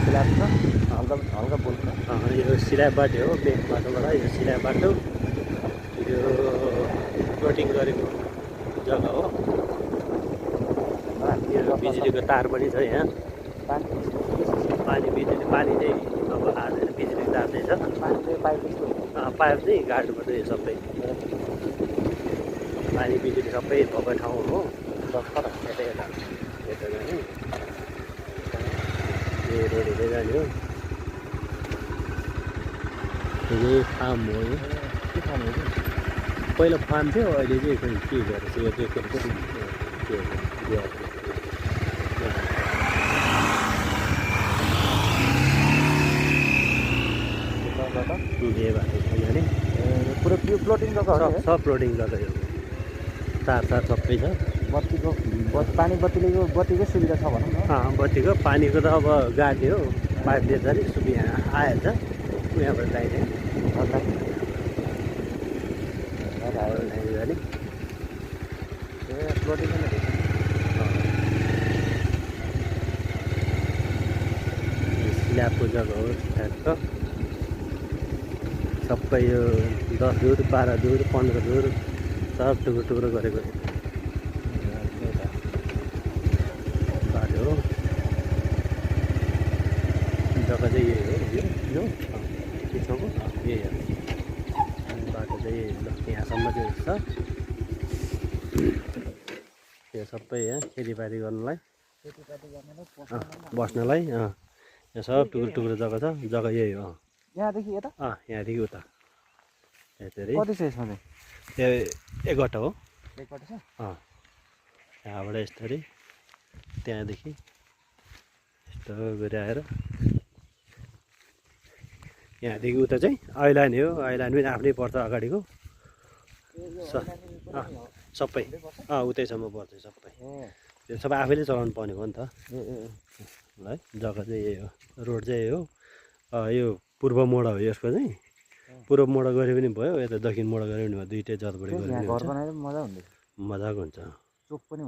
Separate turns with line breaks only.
slab छ हल्का हल्का बोल्नु
यो स्ल्याब बाटो हो मेन बाटोबाट यो स्ल्याब बाटो यो प्लटिङ गरेको जग्गा हो यो बिजुलीको तार पनि छ यहाँ पानी बिजुली पानी चाहिँ अब हालेर बिजुलीको तार चाहिँ छ
पानी चाहिँ पाइप जस्तो
पाइप चाहिँ गाड्नुपर्छ यो सबै पानी बिजुली सबै भएको ठाउँ हो यता यता यता जाने यो रोड हुँदै जाने हो यो फार्म हो यो
के फार्म हो
पहिला फार्म थियो अहिले चाहिँ खोइ के गरेर यो के जाने
पुरै प्यो प्लटिङ जग्गा हो
सब प्लटिङ जग्गा यो तार सबै छ
बत्तीको बत्तीकै सुविधा छ भनौँ न
बत्तीको पानीको त अब गाड्ने हो पाइपले त अलिक सुविधा आएछ यहाँबाट चाहिने जाने
प्लटिङ
स्ल्याबको जग्गा हो ठ्याक्क सबै यो 10 दुर 12 दुर 15 दुर सब टुक्रो गरेको बाटो हो जग्गा चाहिँ यही हो यो पिछोको यही हो बाटो चाहिँ यही ल यहाँसम्म चाहिँ छ यो सबै यहाँ खेतीपाती गर्नलाई बस्नलाई यहाँ सब टुक्रो जग्गा छ जग्गा यही हो
यहाँदेखि यता
यहाँदेखि उता यतरी
कति छ यसमा चाहिँ
यो 1 गट्टा हो
1 गट्टा छ
यहाँबाट यस्तरी त्यहाँदेखि यस्तो गरी आएर यहाँदेखि उता चाहिँ ऐलान हो ऐलान पनि आफ्नै पर्छ अगाडिको सबै उतैसम्म पर्छ सबै त्यो सबै आफैले चलाउनु पर्ने हो नि त है जग्गा चाहिँ यही हो रोड चाहिँ यही हो यो पूर्व मोड हो यसको चाहिँ पूर्व मोड गरे पनि भयो यता दक्षिण मोड गरे पनि भयो दुइटै जलपडी गरे पनि हुन्छ
मजाको हुन्छ
मजाको हुन्छ
चोक पनि